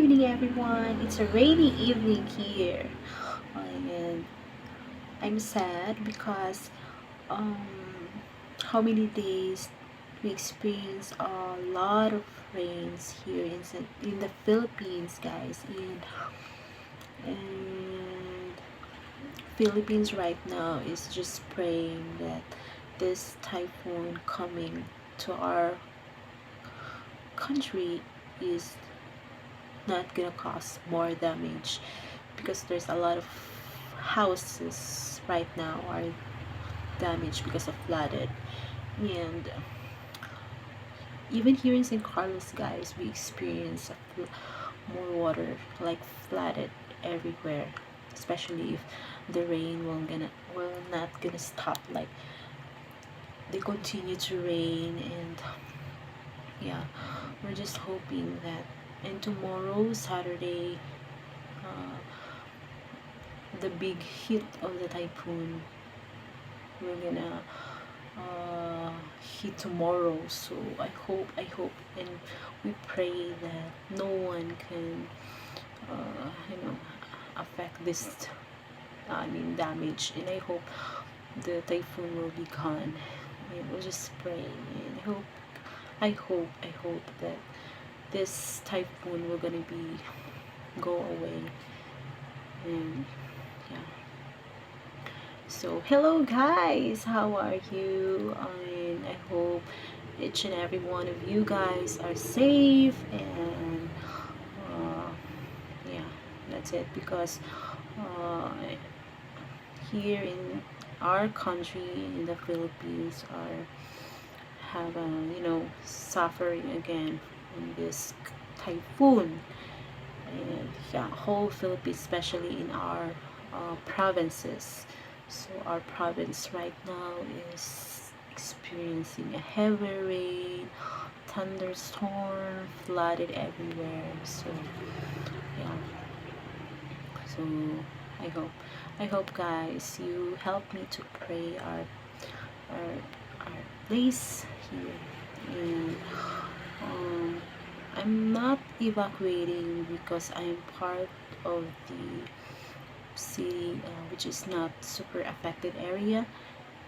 evening, everyone. It's a rainy evening here, and I'm sad because um, how many days we experience a lot of rains here in the Philippines, guys. And Philippines right now is just praying that this typhoon coming to our country is not gonna cause more damage, because there's a lot of houses right now are damaged because of flooded. And even here in St. Carlos, guys, we experience more water, like flooded everywhere, especially if the rain will not gonna stop. Like, they continue to rain. And yeah, we're just hoping that, and tomorrow, Saturday, uh, the big hit of the typhoon will gonna hit tomorrow. So I hope and we pray that no one can affect this, damage. And I hope the typhoon will be gone, and we'll just pray. And I hope that this typhoon will gonna be go away. And yeah, so hello guys, how are you? And I hope each and every one of you guys are safe. And uh, yeah, that's it. Because uh, here in our country, in the Philippines, are have suffering again from this typhoon. And yeah, whole Philippines, especially in our provinces. So our province right now is experiencing a heavy rain, thunderstorm, flooded everywhere. So yeah, so I hope I hope guys you help me to pray our, our place here. And um, I'm not evacuating because I'm part of the city, which is not super affected area.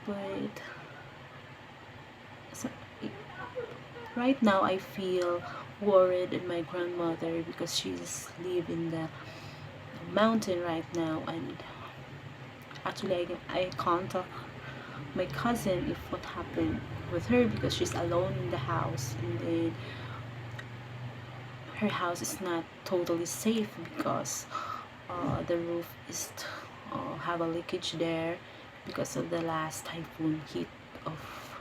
But so, right now I feel worried in my grandmother, because she's live in the mountain right now. And actually I contact my cousin if what happened with her, because she's alone in the house. And then her house is not totally safe, because the roof is have a leakage there because of the last typhoon hit of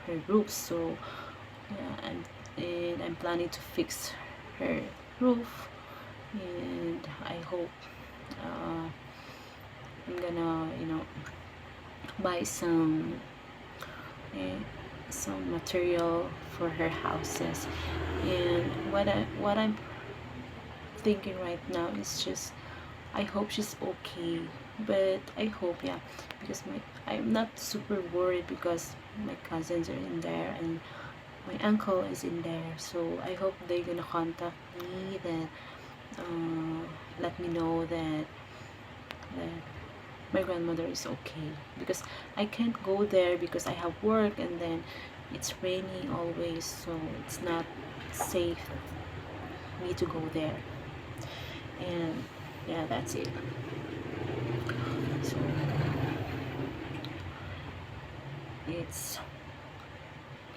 her roof. So yeah, and I'm planning to fix her roof. And I hope I'm gonna buy eh, some material for her houses. And what I'm thinking right now is just, I hope she's okay. But I hope, yeah, because I'm not super worried, because my cousins are in there and my uncle is in there. So I hope they're gonna contact me, that let me know that my grandmother is okay. Because I can't go there because I have work, and then it's raining always, so it's not safe for me to go there. And yeah, that's it. So it's,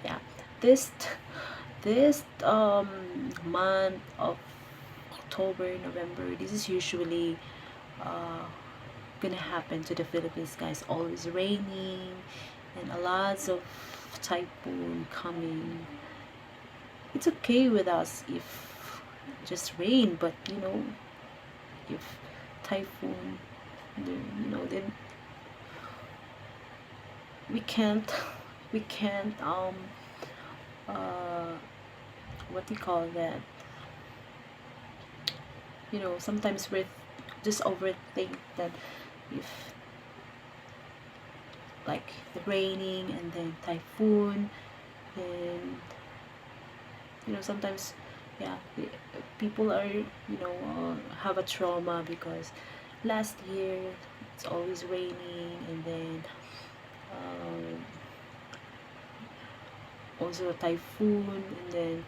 yeah, this this month of October, November, this is usually uh, gonna happen to the Philippines, guys. Always raining, and a lots of typhoon coming. It's okay with us if just rain, but if typhoon, then we can't we can't uh what do you call that, sometimes we just overthink that, if like raining and then typhoon. And sometimes, yeah, people are, have a trauma because last year it's always raining, and then um, also a typhoon, and then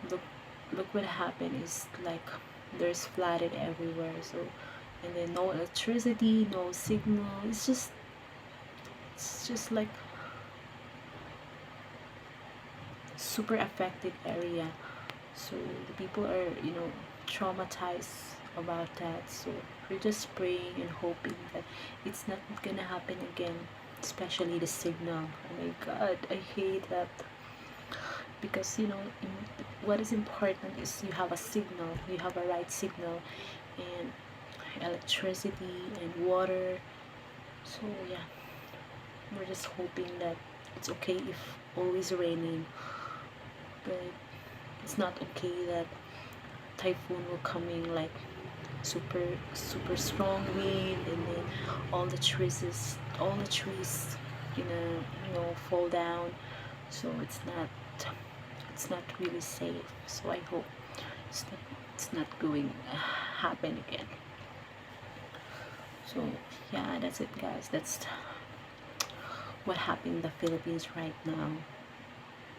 look look what happened is like there's flooded everywhere. So, and then no electricity, no signal. It's just like super affected area. So the people are, traumatized about that. So we're just praying and hoping that it's not gonna happen again, especially the signal. Oh my god, I hate that. Because what is important is you have a signal, you have a right signal, and electricity and water. So yeah, we're just hoping that it's okay if always raining, but it's not okay that typhoon will coming like super super strong wind, and then all the trees fall down. So it's not really safe. So I hope it's not going happen again. So yeah, that's it, guys. That's what happened in the Philippines right now.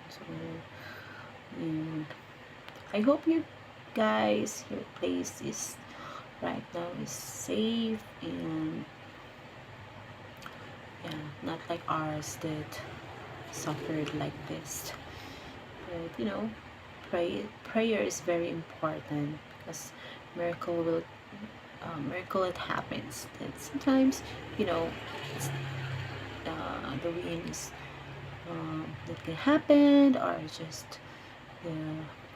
So, and I hope you guys, your place is right now is safe, and yeah, not like ours that suffered like this. But prayer is very important, because miracle will miracle it happens. And sometimes, you know it's, the wind is that can happen, or just the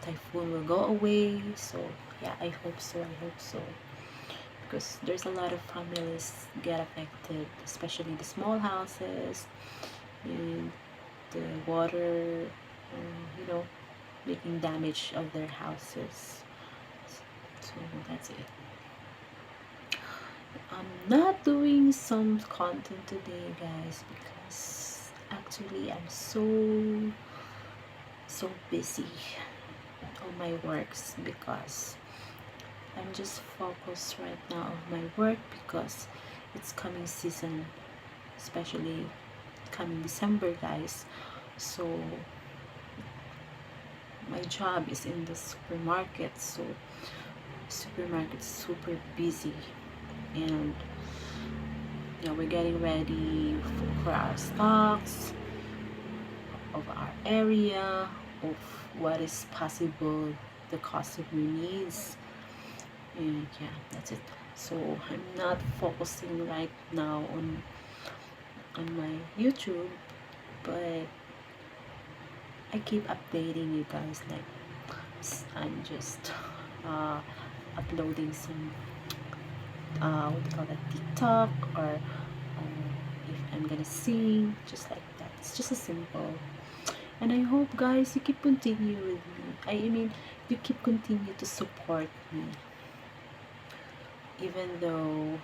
typhoon will go away. So yeah, I hope so, because there's a lot of families get affected, especially the small houses, and the water, making damage of their houses. So that's it. I'm not doing some content today, guys, because actually I'm so busy on my works, because I'm just focused right now on my work, because it's coming season, especially coming December, guys. So my job is in the supermarket, so supermarket's super busy, and we're getting ready for our stocks of our area, of what is possible, the customer needs, and yeah, that's it. So I'm not focusing right now on my YouTube, but I keep updating you guys. Like, I'm just uploading some what do you call that, TikTok, or if I'm gonna sing, just like that. It's just a simple. And I hope, guys, you keep continue with me. I mean, you keep continue to support me, even though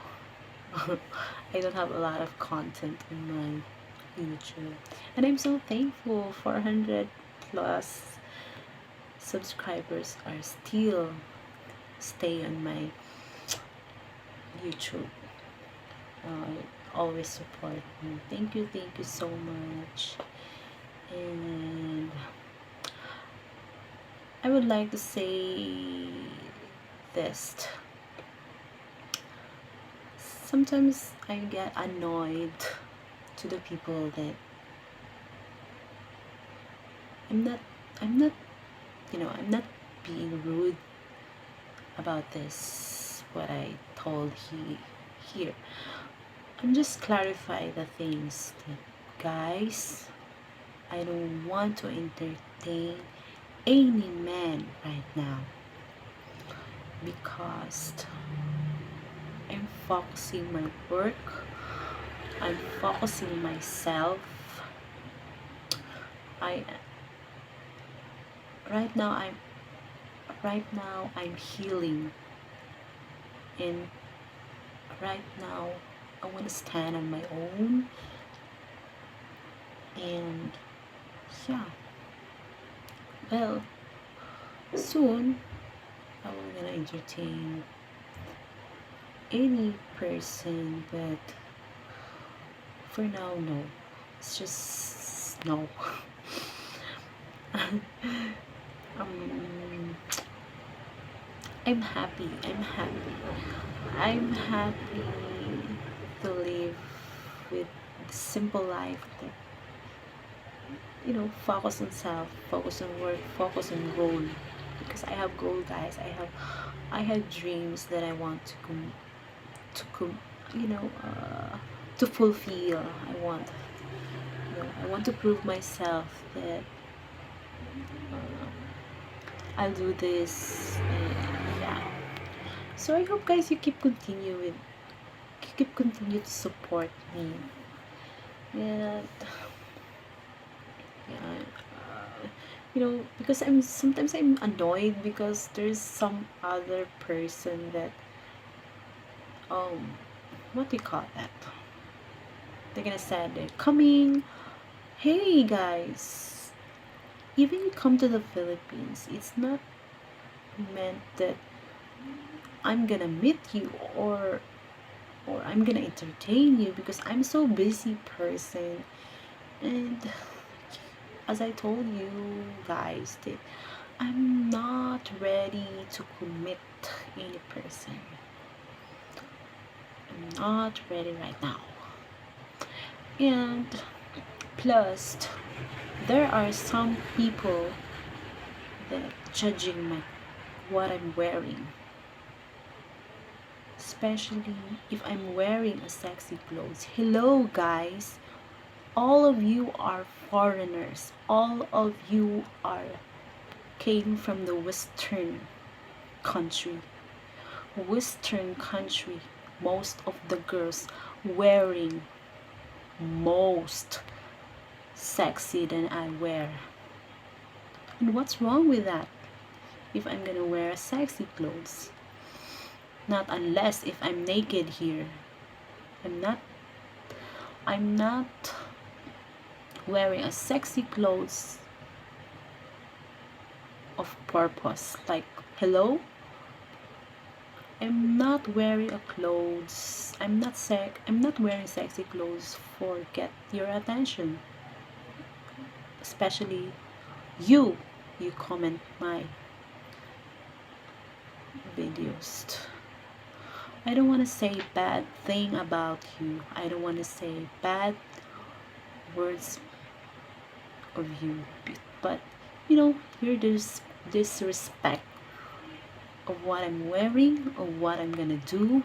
I don't have a lot of content on my YouTube. And I'm so thankful, 400 plus subscribers are still stay on my YouTube. Always support me. Thank you so much. And I would like to say this. Sometimes I get annoyed to the people that I'm not I'm not I'm not being rude about this, what I told here. I'm just clarify the things that, guys, I don't want to entertain any man right now, because I'm focusing my work, I'm focusing myself. I right now I'm healing, and right now I want to stand on my own. And yeah, well, soon I will gonna entertain any person, but for now, no. It's just no. um, I'm happy. I'm happy. I'm happy to live with simple life that, focus on self, focus on work, focus on goal. Because I have goal, guys. I have dreams that I want to com- you know to fulfill. I want to prove myself that I'll do this. And yeah. So I hope, guys, you keep continue to support me. And yeah, because I'm annoyed because there's some other person that, what do you call that? They're gonna say they're coming. Hey guys, even you come to the Philippines, it's not meant that I'm gonna meet you or I'm gonna entertain you, because I'm so busy person. And as I told you guys that I'm not ready to commit any person. I'm not ready right now. And plus, there are some people that judging what I'm wearing, especially if I'm wearing a sexy clothes. Hello guys, all of you are foreigners. All of you are came from the country. Western country. Most of the girls wearing most sexy than I wear. And what's wrong with that? If I'm gonna wear sexy clothes, not unless if I'm naked here. I'm not wearing a sexy clothes of purpose. Like, hello? I'm not wearing a clothes. I'm not wearing sexy clothes for get your attention. Especially you. You comment my videos. I don't want to say bad thing about you. I don't want to say bad words of you. But you're disrespect of what I'm wearing or what I'm gonna do.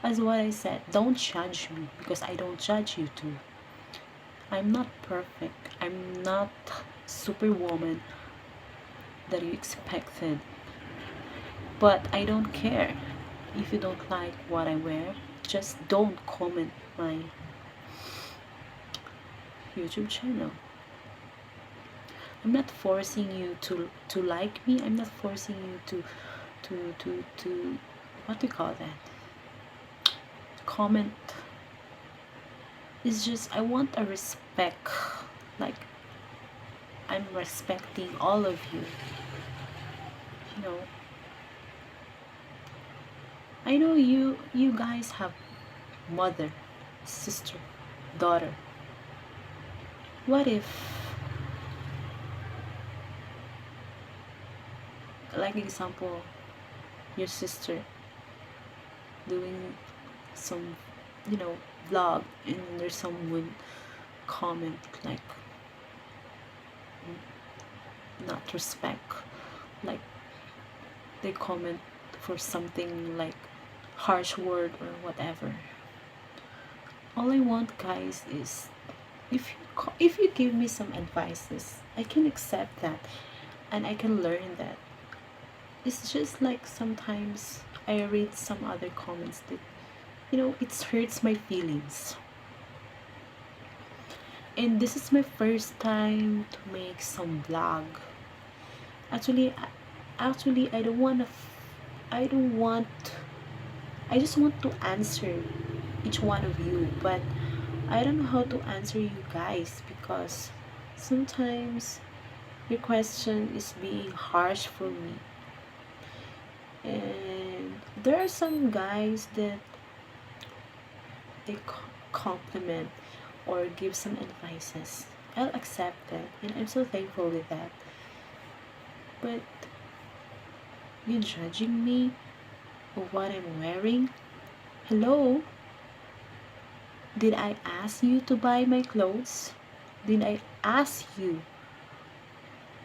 As what I said, don't judge me, because I don't judge you too. I'm not perfect. I'm not superwoman that you expected. But I don't care. If you don't like what I wear, just don't comment my YouTube channel. I'm not forcing you to like me. I'm not forcing you to what do you call that? Comment. It's just I want a respect. Like, I'm respecting all of you. You know. I know you guys have mother, sister, daughter. What if, like example, your sister doing some, vlog, and there's someone comment like not respect, like they comment for something like harsh word or whatever. All I want, guys, is if you give me some advices, I can accept that and I can learn that. It's just like sometimes I read some other comments that it hurts my feelings. And this is my first time to make some vlog. Actually, I don't want to. I don't want. I just want to answer each one of you, but I don't know how to answer you guys, because sometimes your question is being harsh for me. And there are some guys that they compliment or give some advices. I'll accept that, and I'm so thankful with that. But you judging me of what I'm wearing? Hello? Did I ask you to buy my clothes? Did I ask you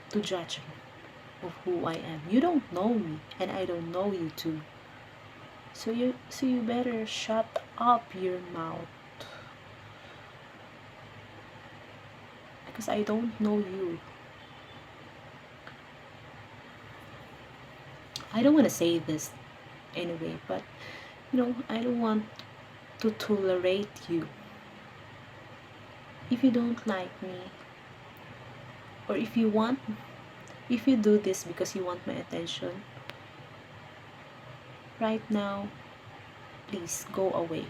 to judge me of who I am? You don't know me, and I don't know you too. So you better shut up your mouth, because I don't know you. I don't want to say this anyway, but I don't want to tolerate you. If you don't like me, or if you do this because you want my attention, right now, please go away,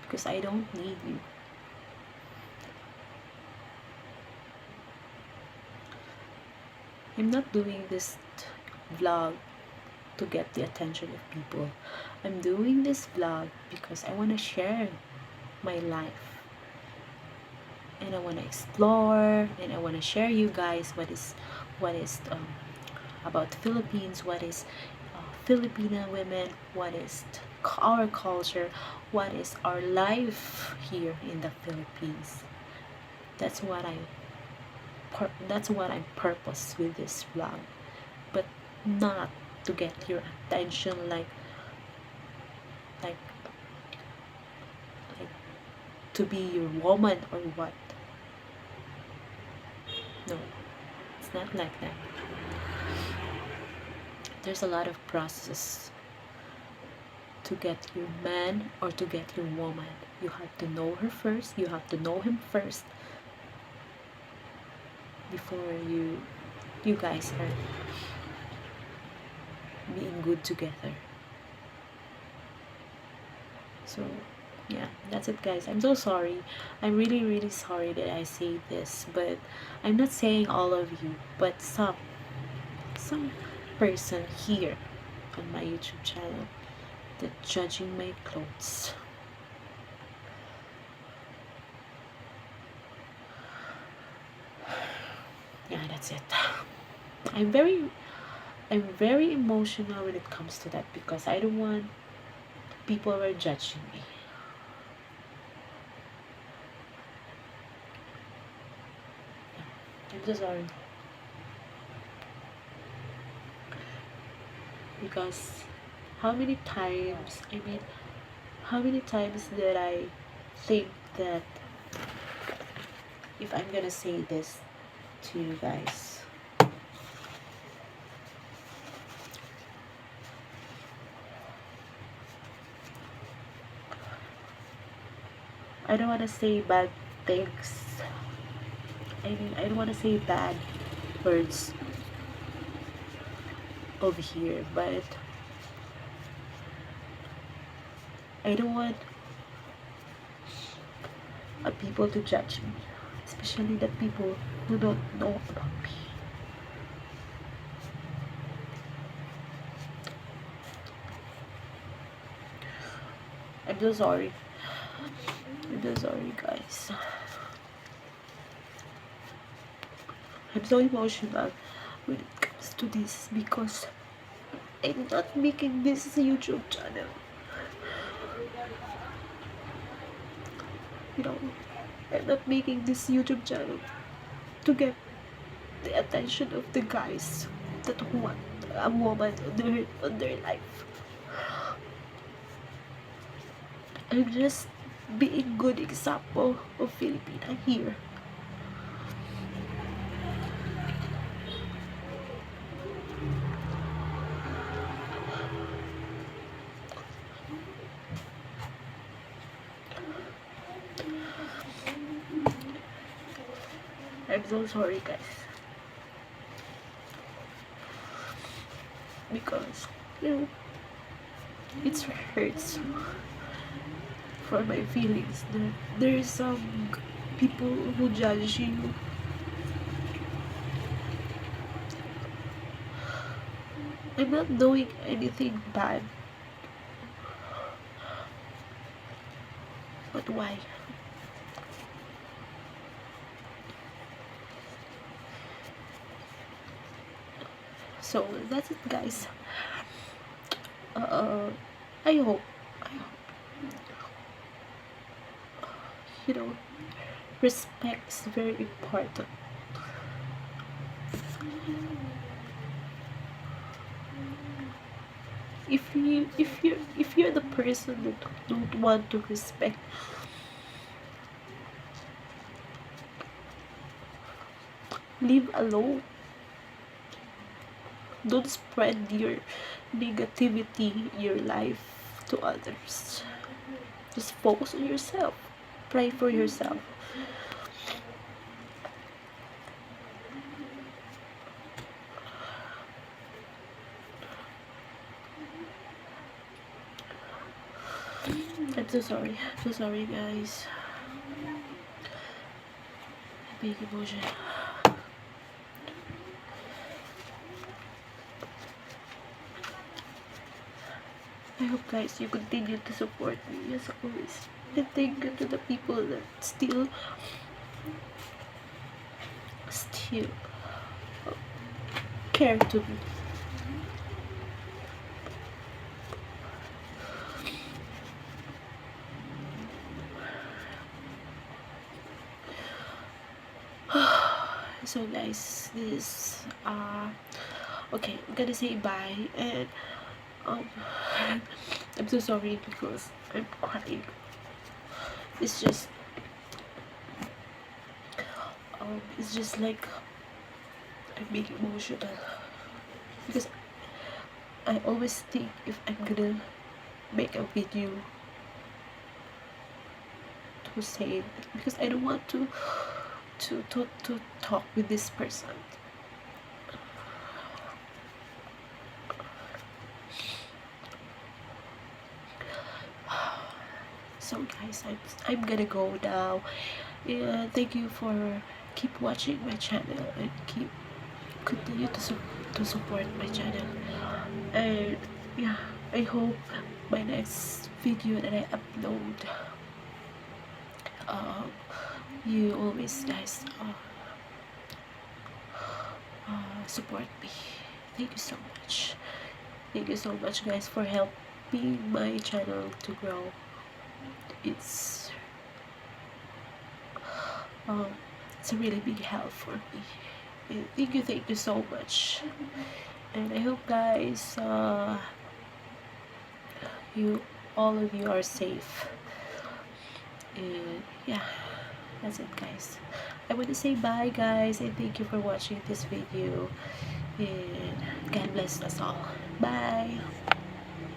because I don't need you. I'm not doing this vlog to get the attention of people. I'm doing this vlog because I want to share my life, and I want to explore, and I want to share you guys what is about the Philippines, what is Filipino women, what is our culture, what is our life here in the Philippines. That's what I'm purpose with this vlog, but not to get your attention like like to be your woman or what. No, it's not like that. There's a lot of process to get your man or to get your woman. You have to know her first, you have to know him first before you guys are being good together. So yeah, that's it guys. I'm so sorry. I'm really sorry that I say this, but I'm not saying all of you, but some person here on my YouTube channel that judging my clothes. Yeah, that's it. I'm very emotional when it comes to that, because I don't want people were judging me. I'm so sorry. Because how many times did I think that if I'm gonna say this to you guys, I don't want to say bad things. I don't want to say bad words over here, but I don't want people to judge me, especially the people who don't know about me. I'm so sorry. I'm so sorry, guys. I'm so emotional when it comes to this, because I'm not making this YouTube channel. You know, I'm not making this YouTube channel to get the attention of the guys that want a woman on their life. I'm just being good example of Filipina here. I'm so sorry guys, because it hurts for my feelings that there's some people who judge you. I'm not doing anything bad. But why? So that's it, guys. Uh, I hope, I hope, you know, respect is very important. If you're the person that don't want to respect, leave alone. Don't spread your negativity in your life to others. Just focus on yourself. Pray for yourself. I'm so sorry. I'm so sorry, guys. Big emotion. I hope, guys, you continue to support me as always. And thank you to the people that still care to me. So, guys, this okay, I'm gonna say bye, and um I'm so sorry because I'm crying. It's just it's just like I'm being emotional because I always think if I'm gonna make a video to say it, because I don't want to talk with this person. So, guys, I'm gonna go now. Yeah, thank you for keep watching my channel and keep continue to support my channel. And yeah, I hope my next video that I upload, um, you always, guys, support me. Thank you so much. Thank you so much, guys, for helping my channel to grow. It's um, it's a really big help for me. And thank you so much. And I hope, guys, you all of you are safe. And yeah, that's it, guys. I want to say bye, guys, and thank you for watching this video. And God bless us all. Bye.